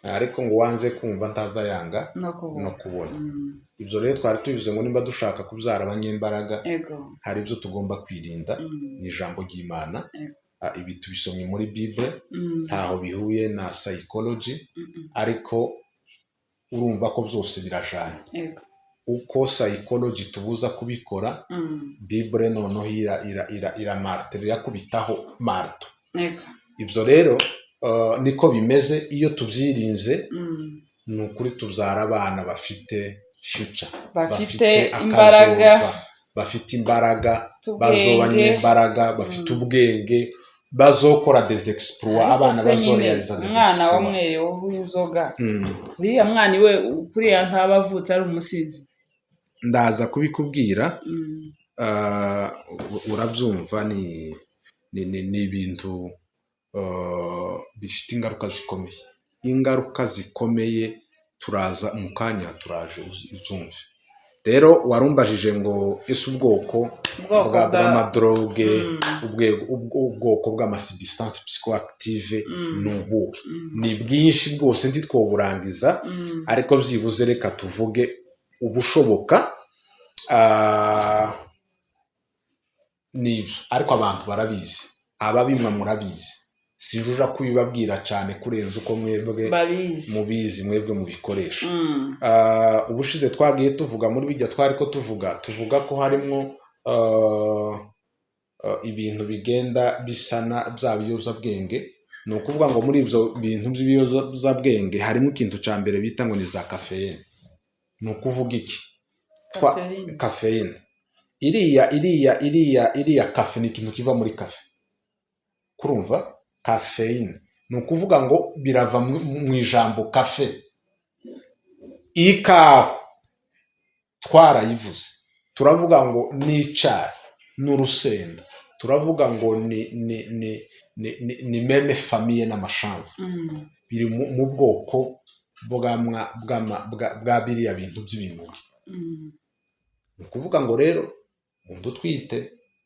ariko ngo wanze kumva ntazayanga no kubona. ibyo rero twari tubivuze ngo nimba dushaka kubyara abanyembaraga, hari ibyo tugomba kwirinda. ni ijambo ry'Imana. ibi tubisomye muri Bible, ntaho bihuye na psychology, ariko urumva ko byose birajanye. uko psychology tubuza kubikora, Bible noneho iramartirira kubitaho marto. ibyo rero niko bimeze. iyo tubyirinze, ni ukuri tubyara abana bafite future, bafite imbaraga, bafite imbaraga, bazobanyembaraga, bafite ubwenge, bazokora des exploits, abana bazorealiza des exploits. umwana wamwerewe w'inzoga, uriya mwana we kuriya ntabavutse ari umusinzi, ndaza kubikubwira. urabyumva, ni ibintu bifite ingaruka zikomeye. turaza mu kanya, turaje uzumve. rero warumbajije ngo ese ubwoko bw'amadroge ubwoko bw'amasubstance psychoactive ni ubuhe ni bwinshi bwose ntitwoburangiza ariko byibuze reka tuvuge ubushoboka nibyo ariko abantu barabizi ababimwa murabizi sinjuja kubibabwira cyane kurenza uko mwebwe mubizi mwebwe mubikoresha ubushize twagiye tuvuga muri bijya twari ko tuvuga ko harimo ibintu bigenda bisana bya biyobyabwenge ni ukuvuga ngo muri ibyo bintu by'ibiyobyabwenge harimo ikintu cya mbere bita ngo ni za kafeyine ni ukuvuga iki kafeyine iriya kafe ni ikintu kiva muri kafe kurumva kafeyine ni ukuvuga ngo birava mu ijambo kafe ikawa twarayivuze turavuga ngo ni icyayi n'urusenda turavuga ngo ni meme famiye n'amashamvu biri mu bwoko bwa biriya bintu by'ibinure ni ukuvuga ngo rero umuntu utwite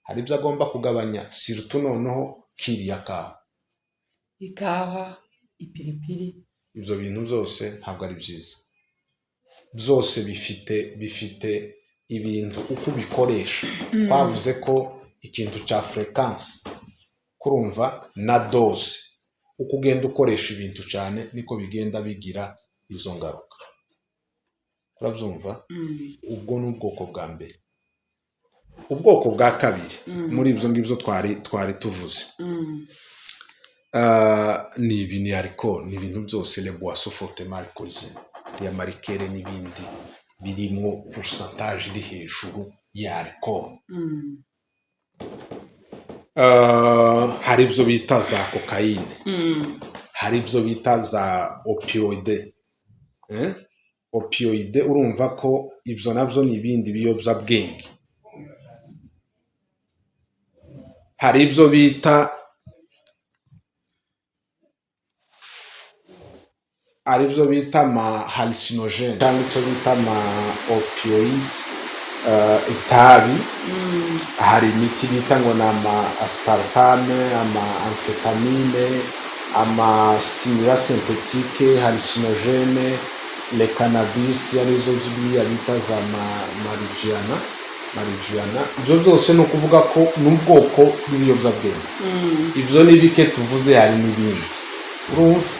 hari ibyo agomba kugabanya siritu noneho kiriya kawa ikawa ipiripiri ibyo bintu byose ntabwo ari byiza byose bifite ibintu uko ubikoresha twavuze ko ikintu cya frequency kurumva na dose uko ugenda ukoresha ibintu cyane niko bigenda bigira izo ngaruka urabyumva ubwo ni ubwoko bwa mbere ubwoko bwa kabiri muri ibyo ngibyo twari tuvuze ni ibi ni alcohol ni ibintu byose le boisson fortement alcoolisées ya marikere n'ibindi birimo pourcentage iri hejuru ya alcohol hari ibyo bita za kokayine hari ibyo bita za opioide urumva ko ibyo nabyo ni ibindi biyobyabwenge hari ibyo bita ma hallucinogene cyangwa icyo bita ma opioid itabi hari imiti bita ngo ni ama aspartame ama amphetamine ama stimulant synthétique hallucinogene le cannabis arizo ziriya bita za marijuana ibyo byose ni ukuvuga ko n'ubwoko bw'ibiyobyabwenge ibyo ni bike tuvuze hari n'ibindi urumva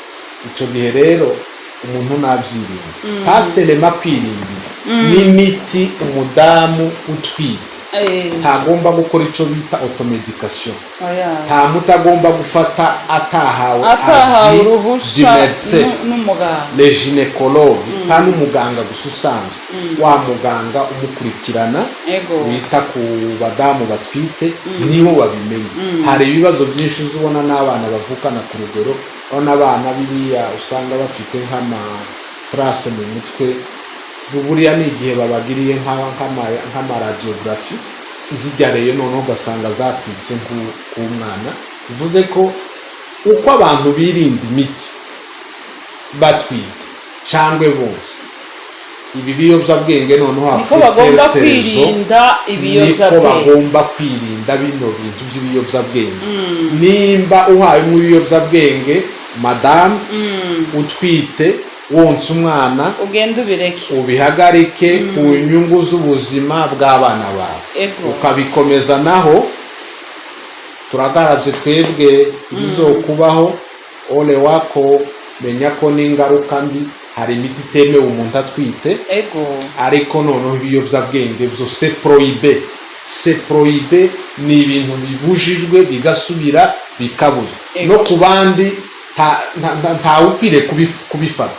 icyo gihe rero umuntu nabyirinda paselema kwirindira n'imiti umudamu utwite ntagomba gukora icyo bita automedication nta muti agomba gufata atahawe uruhushya n'umuganga le gynécologue nta n'umuganga gusa usanzwe wa muganga umukurikirana wita ku badamu batwite nibo babimenye hari ibibazo byinshi uzubona n'abana bavukana ku rugero n'abana biriya usanga bafite nk'amatrase mu mutwe buriya ni igihe babagiriye nk'amaradiography zigareye noneho ugasanga zatwitse nk'umwana bivuze ko uko abantu birinda imiti batwite cyangwa bose ibi biyobyabwenge noneho niko bagomba kwirinda ibiyobyabwenge niko bagomba kwirinda bino bintu by'ibiyobyabwenge nimba uhaye nk'ibiyobyabwenge madamu utwite wonsa umwana ugenda ubireke ubihagarike ku nyungu z'ubuzima bw'abana bawe ukabikomeza naho turagarabye twebwe bizokubaho ole wako menya ko n'ingaruka mbi hari imiti itemewe umuntu atwite ariko noneho ibiyobyabwenge byo c'est prohibé ni ibintu bibujijwe bigasubira bikabuzwa no ku bandi ntawe ukwiriye kubifata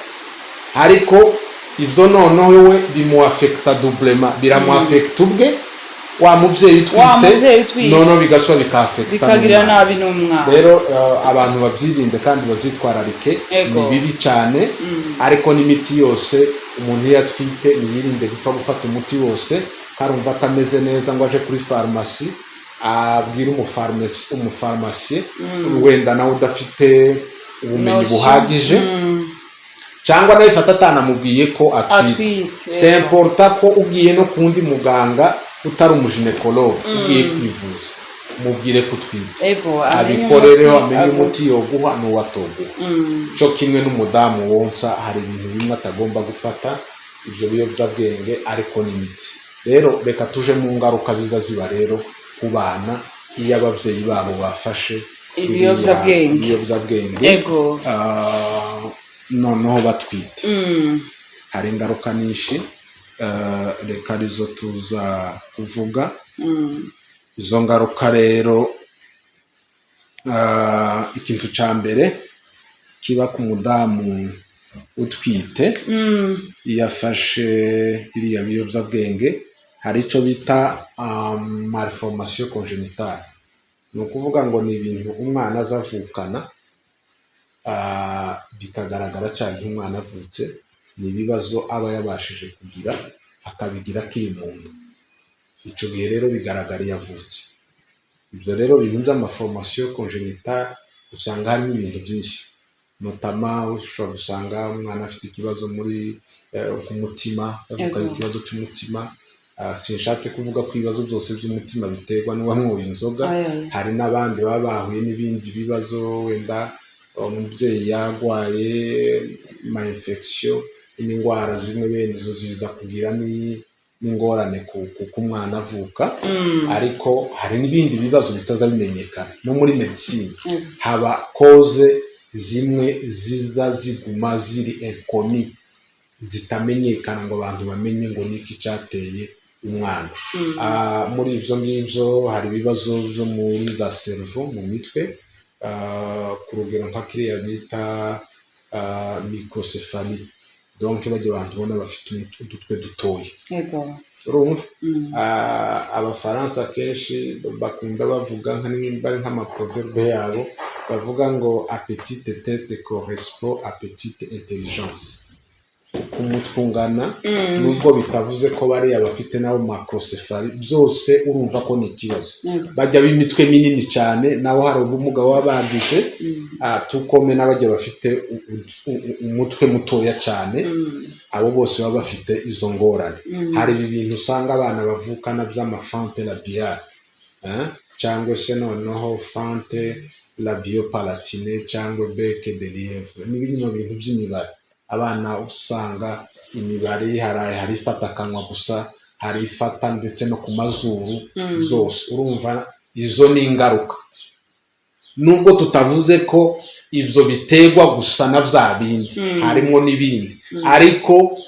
ariko ibyo noneho we bimuafekta doublema biramuafekta ubwe wa mubyeyi utwite noneho bigasubira bikafekta bikagira nabi n'umwana rero abantu babyirinde kandi babyitwararike ni bibi cyane ariko n'imiti yose umuntu iyo atwite niyirinde gupfa gufata umuti wose karumva atameze neza ngo aje kuri farumasi abwira umufarumasiye wenda nawe udafite ubumenyi buhagije cyangwa nabifata atanamubwiye ko atwite. C'est important ko ugiye no kundi muganga utari umuginekologe ugiye kwivuza mubwire ko utwite abikorereho amenye umuti yoguha n'uwatoguha. Cyo kimwe n'umudamu wonsa hari ibintu bimwe atagomba gufata ibyo biyobyabwenge ariko n'imiti. Rero reka tuje mu ngaruka ziba rero ku bana iyo ababyeyi babo bafashe ibiyobyabwenge noneho batwite. Hari ingaruka nyinshi reka arizo tuza kuvuga. Izo ngaruka rero ikintu cya mbere kiba ku mudamu utwite iyo afashe biriya biyobyabwenge hari icyo bita malformation congénitale. Ni ukuvuga ngo ni ibintu umwana azavukana bikagaragara cyane nk'umwana avutse, ni ibibazo aba yabashije kugira akabigira akiri mu nda. Icyo gihe rero bigaragara iyo avutse. Ibyo rero bintu by'amaformation congénitale usanga harimo ibintu byinshi, notama ushobora gusanga umwana afite ikibazo muri ku mutima, avukanye ikibazo cy'umutima. Sinshatse kuvuga ko ibibazo byose by'umutima biterwa n'uwanyoye inzoga. Hari n'abandi baba bahuye n'ibindi bibazo, wenda umubyeyi yarwaye ma infection, indwara zimwe bene izo ziza kugira n'ingorane ku mwana avuka. Ariko hari n'ibindi bibazo bitaza bimenyekana. No muri medicine haba cause zimwe ziza ziguma ziri inconnu, zitamenyekana ngo abantu bamenye ngo niki cyateye umwana. Muri ibyo ngibyo hari ibibazo byo muri za cerveau, mu mitwe, ku rugero nka kiriya bita microcephalie. Donc bajya abantu bona bafite udutwe dutoya. Urumva abafaransa kenshi bakunda bavuga nk'amaproverbe yabo bavuga ngo petite tête correspond à petite intelligence. Kumutungana nubwo bitavuze ko bari abafite nabo macrocephalie byose urumva ko ni ikibazo. Bajya b'imitwe minini cyane nabo hari ubumuga wabagize tukome n'abajya bafite umutwe mutoya cyane, abo bose baba bafite izo ngorane. Hari ibintu usanga abana bavukana by'amafante labiale cyangwa se noneho fante labiopalatine cyangwa bec de lièvre. Ni bino bintu by'imibare abana usanga imibare hari ifata akanwa gusa, hari ifata ndetse no ku mazuru zose. Urumva izo ni ingaruka, nubwo tutavuze ko ibyo biterwa gusa na bya bindi, harimo n'ibindi. Ariko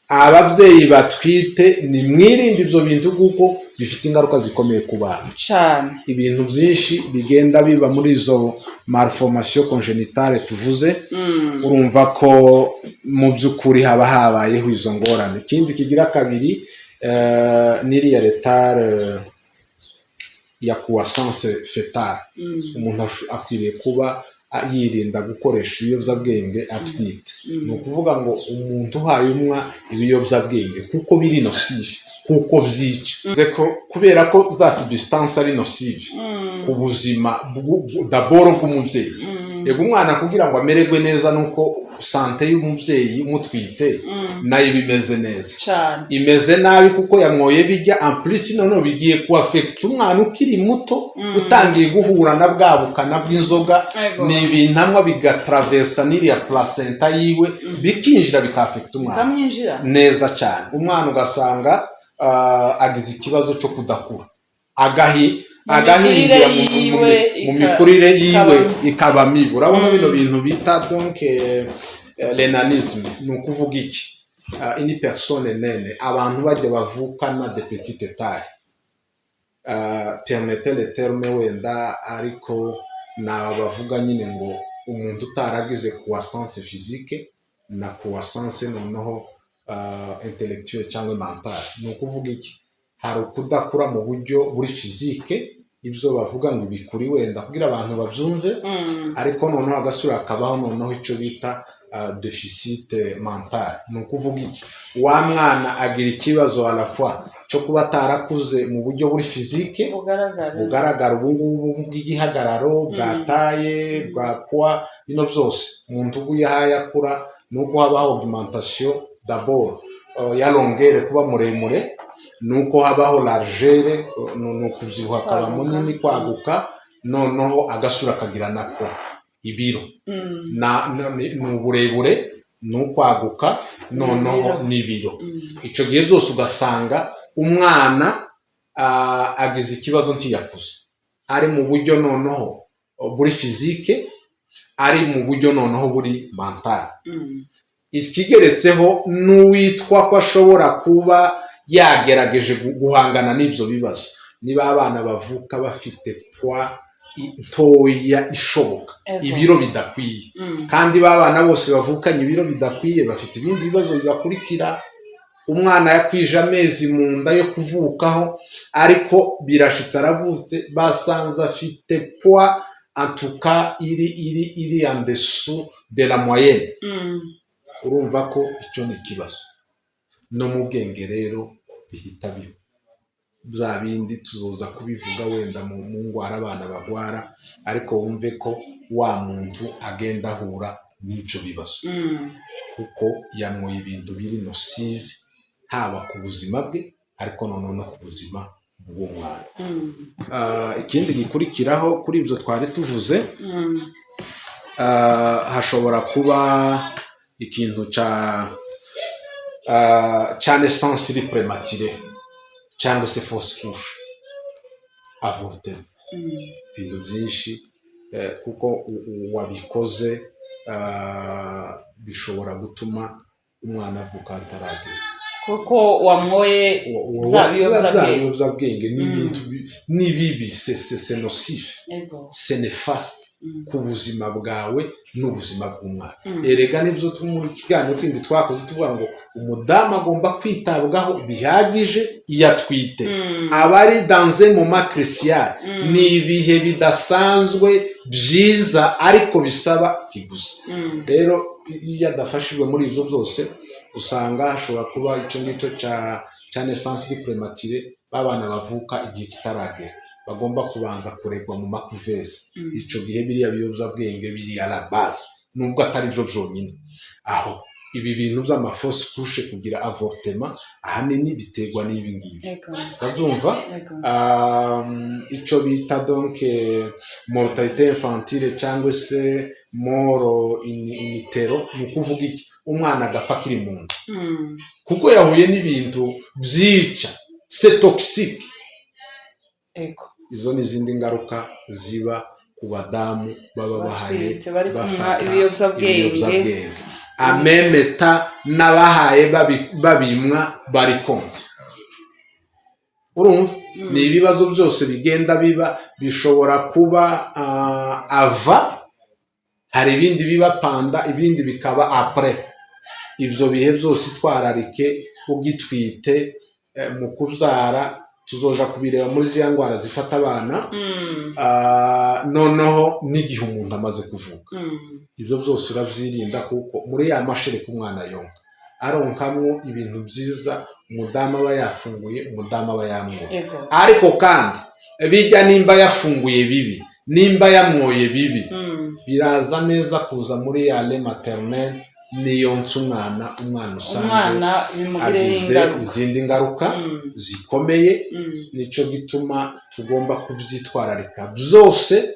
ababyeyi batwite ni mwirinde ibyo bintu kuko bifite ingaruka zikomeye ku bana cyane. Ibintu byinshi bigenda biba muri izo malformation congénitale tuvuze. Urumva ko mu by'ukuri haba habayeho izo ngorane. Ikindi kigira kabiri n'iriya retard ya croissance fœtale. Umuntu akwiriye kuba yirinda gukoresha ibiyobyabwenge atwite. Ni ukuvuga ngo umuntu uhaye umwa ibiyobyabwenge kuko biri nocive, kuko byica, kubera ko za substance ari nocive ku buzima d'abord bw'umubyeyi. Yego umwana kugira ngo amererwe neza nuko sante y'umubyeyi umutwite nayo bimeze neza. Imeze nabi kuko yamwoye bijya en plus none bigiye ku affect umwana ukiri muto utangiye guhura na bwabukana bw'inzoga. Ni ibintamwa bigatraversa n'iriya placenta yiwe bikinjira bikafect umwana neza cyane. Umwana ugasanga agize ikibazo cyo kudakura, agahingira mu mikurire yiwe ikaba mibi. Urabona bino bintu bita donc l'enanisme. Ni ukuvuga iki? Une personne nene, abantu bajya bavukana de petite taille. Permettez le terme wenda, ariko nabavuga nyine ngo umuntu utaragize croissance physique na croissance noneho intellectuelle cyangwa mentale. Ni ukuvuga iki? Hari ukudakura mu buryo buri physique, ibyo bavuga ngo bikuri wenda kugira abantu babyumve, ariko noneho agasura akabaho noneho icyo bita deficit mental. Ni ukuvuga iki? Wa mwana agira ikibazo à la fois cyo kuba atarakuze mu buryo buri physique bugaragara ubungubu bw'igihagararo, bwa taye, bwa poids, bino byose umuntu ubu yahaye akura nuko habaho augmentation d'abord ya longueur kuba muremure, nuko habaho largeur nukubyibuha akaba munini kwaguka, noneho agasura kagira nako ibiro n'uburebure n'ukwaguka noneho n'ibiro. Icyo gihe byose ugasanga umwana agize ikibazo ntiyakuze, ari mu buryo noneho buri fizike, ari mu buryo noneho buri mental. Ikigeretseho n'uwitwa ko ashobora kuba yagerageje guhangana n'ibyo bibazo, niba abana bavuka bafite poids ntoya ishoboka, ibiro bidakwiye, kandi babana bose bavukanye ibiro bidakwiye bafite ibindi bibazo bibakurikira. Umwana yakwije amezi mu nda yo kuvukaho, ariko birashitse aravutse basanze afite poids en tout cas iri en dessous de la moyenne. Urumva ko icyo ni ikibazo. No mu bwenge rero bihita biba bya bindi tuzoza kubivuga wenda mu ngwara abana bagwara, ariko wumve ko wa muntu agenda ahura n'ibyo bibazo kuko yanyoye ibintu biri nocive, haba ku buzima bwe ariko noneho no ku buzima bw'umwana. Ikindi gikurikiraho kuri ibyo twari tuvuze, hashobora kuba ikintu cya naissance prématurée cyangwa se fausse couche, avortement. Ibintu byinshi kuko wabikoze bishobora gutuma umwana avuka ataragera, kuko wamwoye bya biyobyabwenge. N'ibintu n'ibibi, c'est nocif, c'est néfaste ku buzima bwawe n'ubuzima bw'umwana. Erega nibyo muri kiganiro kindi twakoze tuvuga ngo umudamu agomba kwitabwaho bihagije iyo atwite, aba ari dans un moment crucial, ni ibihe bidasanzwe byiza ariko bisaba kiguzi. Rero iyo adafashijwe muri ibyo byose, usanga hashobora kuba icyo ngicyo cya naissance prématurée, babana bavuka igihe kitaragera, bagomba kubanza kuregwa mu makuvesi. Icyo gihe biriya biyobyabwenge biri à la base, nubwo atari byo byonyine. Aho ibi bintu by'amafausse couche kugira avortement ahanini biterwa n'ibi ngibi, babyumva. Icyo bita donc mortalité infantile cyangwa se mort in utero, ni ukuvuga iki? Umwana agapfa akiri mu nda kuko yahuye n'ibintu byica, c'est toxique. Izo n'izindi ngaruka ziba ku badamu baba bahaye bafata ibiyobyabwenge, amemeta n'abahaye babimwa bari konti. Urumva ni ibibazo byose bigenda biba, bishobora kuba ava, hari ibindi biba panda, ibindi bikaba après. Ibyo bihe byose twararike ugitwite mu kubyara, tuzoja kubireba muri ziriya ndwara zifata abana, noneho n'igihe umuntu amaze kuvuka. Ibyo byose urabyirinda kuko muri ya mashereka umwana yonka aronkamwo ibintu byiza, umudamu aba yafunguye, umudamu aba yamwoye. Ariko kandi bijya nimba yafunguye bibi, nimba yamwoye bibi, biraza neza kuza muri ya lait maternel, niyonsa umwana usanzwe agize izindi ngaruka zikomeye. Nicyo gituma tugomba kubyitwararika byose,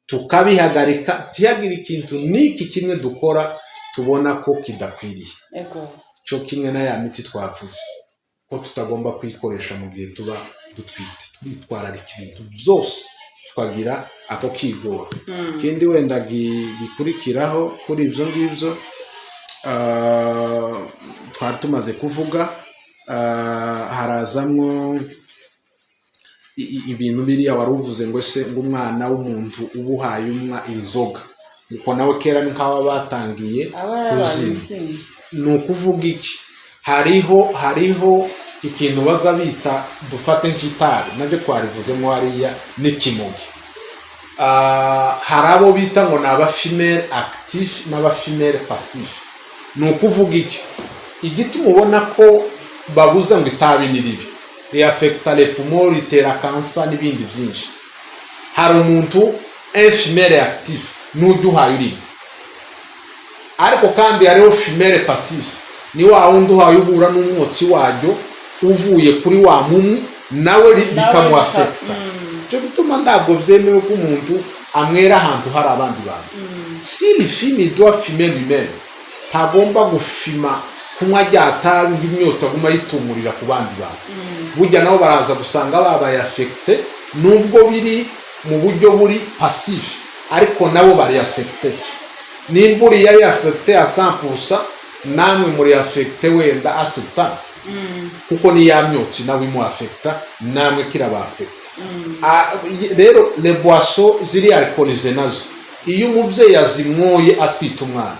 tukabihagarika, ntihagire ikintu n'iki kimwe dukora tubona ko kidakwiriye. Cyo kimwe na ya miti twavuze ko tutagomba kuyikoresha mu gihe tuba dutwite, twitwararika ibintu byose tukagira ako kigora. Ikindi wenda gikurikiraho kuri ibyo ngibyo twari tumaze kuvuga, harazamwo ibintu biriya wari uvuze ngo se ngo umwana w'umuntu ubuhaye inzoga, nuko nawe kera ni nk'aba batangiye kuzina. Ni ukuvuga iki? hariho ikintu baza bita, dufate nk'itabi, nabyo twarivuzemo hariya, n'ikimogi. Hari abo bita ngo ni abafimere actif n'abafimere passif. Ni ukuvuga iki? Igiti mubona ko babuza ngo itabi ni ribi, riafecta les poumons, ritera kansa n'ibindi byinshi. Hari umuntu infimere actif n'uduhaye uribi. ariko kandi hariho femelle passive ni wa wundi uhaye uhura n'umwotsi waryo uvuye kuri wa mumu nawe bikamuafekta cyo gutuma ntabwo byemewe ko umuntu amwera ahantu hari abandi bantu si les filles doivent fumer lui-même ntagomba gufima kunywa ryatabi nk'imyotsi aguma yitumurira ku bandi bantu burya nabo baraza gusanga babaye affecté nubwo biri mu buryo buri passif ariko nabo bari affecté nimba uri yari affecté à 100% namwe muri affecté wenda à 70 kuko ni ya myotsi nawe imu affecta namwe kiraba affecté rero les boissons ziri alcoolisées nazo iyo umubyeyi yazimwoye atwita umwana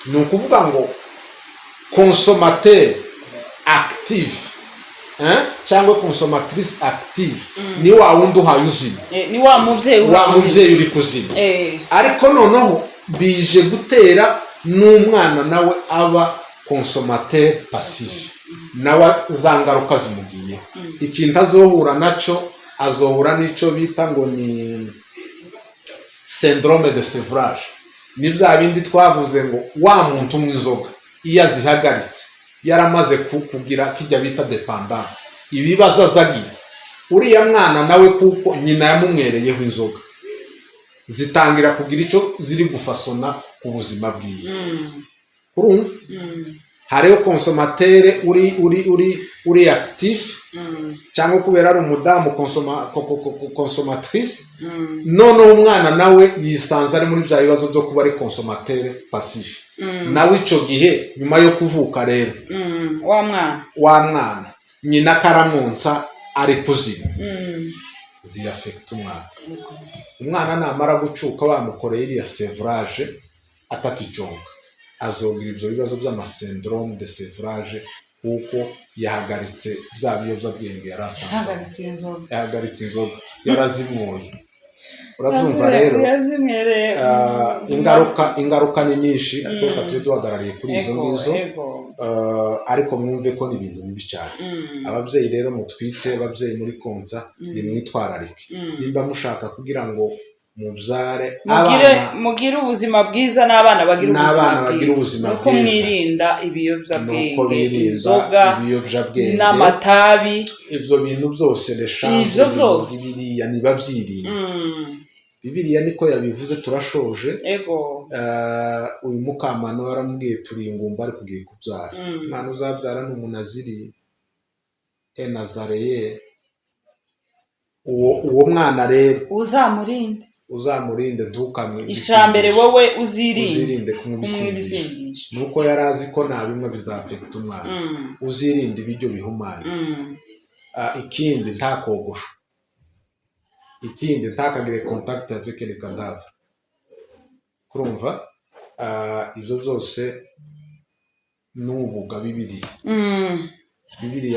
ni ukuvuga ngo consommateur active cyangwa consommatrice active ni wa wundi uhaye uzima ni wa mubyeyi uri kuzima ariko noneho bije gutera n'umwana nawe aba consommateur passif nawe za ngaruka zimugiye ikintu azohura naco azohura n'ico bita ngo ni syndrome de sevrage ni bya bindi twavuze ngo wa muntu mw'inzoga iyo azihagaritse yaramaze kugira kijya bita dependance ibibazo azagira uriya mwana nawe kuko nyina yamumwereyeho inzoga zitangira kugira icyo ziri gufasona ku buzima bwiwe urumva hariho consommateur uri actif cyangwa kubera ari umudamu consommatrice noneho umwana nawe yisanze ari muri bya bibazo byo kuba ari consommateur passif nawe ico gihe nyuma yo kuvuka rero wa mwana nyina karamwonsa ari kuzima ziyafekta umwana namara gucuka bamukoreye iriya sevrage atakijonga azogira ibyo bibazo by'amasyndrome de sevrage kuko yahagaritse bya biyobyabwenge yari asanzwe yahagaritse inzoga yarazimwoye urabyumva rero ingaruka ni nyinshi ariko tujye duhagarariye kuri izo ngizo ariko mwumve ko ni ibintu bibi cyane ababyeyi rero mutwite ababyeyi muri konsa nimwitwararike nimba mushaka kugira ngo mubyare mugire ubuzima bwiza n'abana bagira ubuzima bwiza uko mwirinda ibiyobyabwenge inzoga n'amatabi ibyo bintu byose reshambo bibiriya ntibabyirinda bibiriya niko yabivuze turashoje uyu mukamano yaramubwiye turi ingumba ari kugiye kubyara umwana uzabyara ni umunaziri Nazareye uwo mwana rero uzamurinde ntukamwe ishambere wowe uzirinde kumubisindisha nuko yarazi ko nta bimwe bizafekta umwana uzirinde ibiryo bihumanye ikindi ntakogosha ikindi ntakagire contact avec les cadavres kurumva ibyo byose n'ubuga bibiriya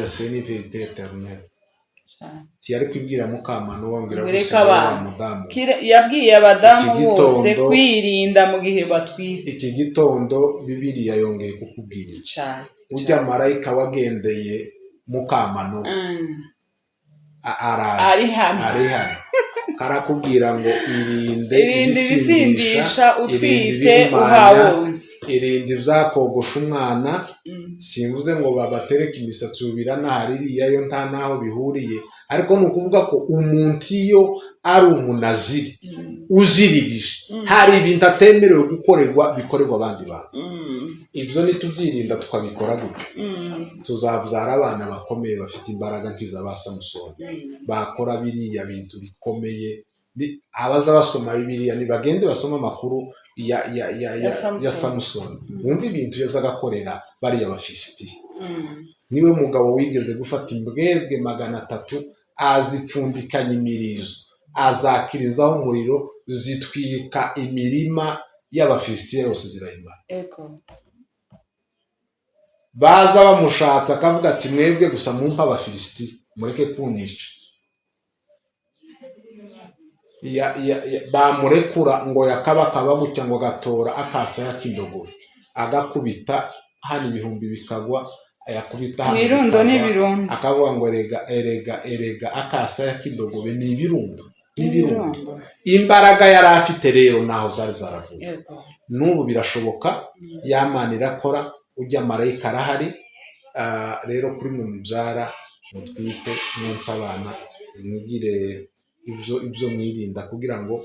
c'est une vérité éternelle cyari kwibwira mukamano wambwira mudamu yabwiye abadamu bose kwirinda mu gihe batwite iki gitondo bibiriya yongeye kukubwira cyane ujya marayika wagendeye mukamano ari hano karakubwira ngo irinde ibisindisha utwite uhawonse irinde byakogosha umwana simvuze ngo babatereke imisatsi ubirana haririya yo nta naho bihuriye ariko ni ukuvuga ko umuntu iyo ari umunaziri uziririje hari ibintu atemerewe bikorerwa abandi bantu ibyo nitubyirinda tukabikora gutyo tuzabyara abana bakomeye bafite imbaraga nk'iza ba Samusoni bakora biriya bintu bikomeye abaza basoma bibiriya ntibagende basoma amakuru ya Samusoni wumva ibintu yazagakorera bariya bafisiti niwe mugabo wigeze gufata imbwebwe 300 azipfundikanya imirizo azakirizaho umuriro zitwika imirima y'abafisitiya yose zirahimana baza bamushatse akavuga ati mwebwe gusa mumpa abafilisiti mureke kunyica bamurekura ngo yakabakaba gutya ngo gatora akasa yakindogora agakubita hano ibihumbi bikagwa yakubita hano ibirundo n'ibirundo akavuga ngo erega akasa yakindogobe ni ibirundo n'ibirungo. Imbaraga yari afite rero naho zari zaravuye. N'ubu birashoboka, ya Mana irakora, ujya marayika arahari. Rero kuri mwe mubyara, mutwite, mwonsa abana, mwigire ibyo mwirinda kugira ngo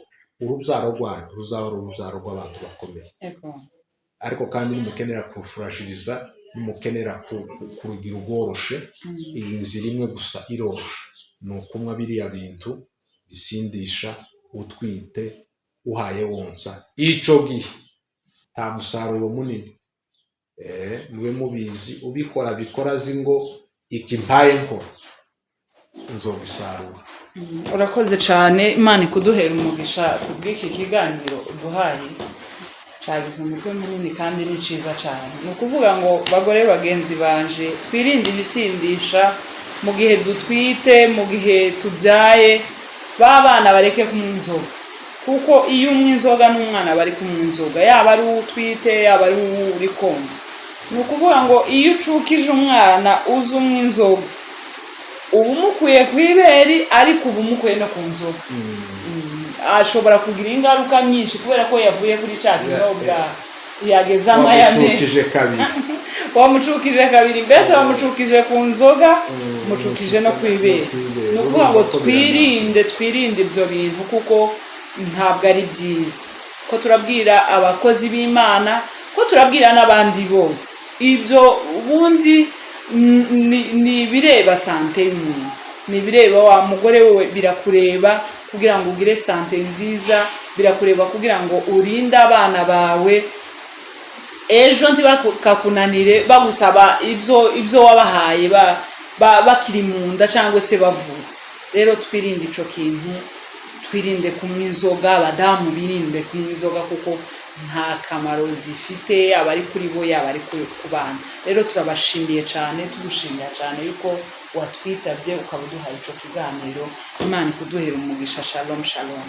urubyaro rwanyu ruzahora urubyaro rw'abantu bakomeye. Ariko kandi nimukenera kurufurashiriza, nimukenera kurugira urworoshe, iyi nzira imwe gusa iroroshe ni ukunywa biriya bintu bisindisha utwite, uhaye wonsa. Icyo gihe nta musaruro munini, mube mubizi, ubikora bikora azi ngo iki mpaye nkora nzogisarura. Urakoze cyane, Imana ikuduhera umugisha kubw'iki kiganiro uduhaye, cyagize umutwe munini kandi ni cyiza cyane. Ni ukuvuga ngo bagore bagenzi banje, twirinde ibisindisha mu gihe dutwite, mu gihe tubyaye, b'abana bareke kunywa inzoga, kuko iyo unywa inzoga n'umwana bari kunywa inzoga, yaba ari utwite yaba ari uri konsa. Ni ukuvuga ngo iyo ucukije umwana uzi unywa inzoga, ubu umukuye ku ibere, ariko ubu umukuye no ku nzoga. Ashobora kugira ingaruka nyinshi kubera ko yavuye kuri cya kinyobwa yageze amayane. Wamucukije kabiri, mbese wamucukije ku nzoga, mucukije no ku ibere. Ni ukuvuga ngo twirinde ibyo bintu kuko ntabwo ari byiza. Ko turabwira abakozi b'Imana, ko turabwira n'abandi bose, ibyo ubundi ni bireba sante y'umuntu, ni bireba wa mugore we, birakureba kugira ngo ugire sante nziza, birakureba kugira ngo urinde abana bawe ejo ntibakakunanire bagusaba ibyo wabahaye bakiri mu nda cyangwa se bavutse. Rero twirinde icyo kintu, twirinde kunywa inzoga, abadamu birinde kunywa inzoga kuko nta kamaro zifite, aba ari kuri bo yaba ari ku bana. Rero turabashimiye cyane, tugushimira cyane yuko watwitabye ukaba uduhaye icyo kiganiro. Imana ikuduhera umugisha. Shalom shalom.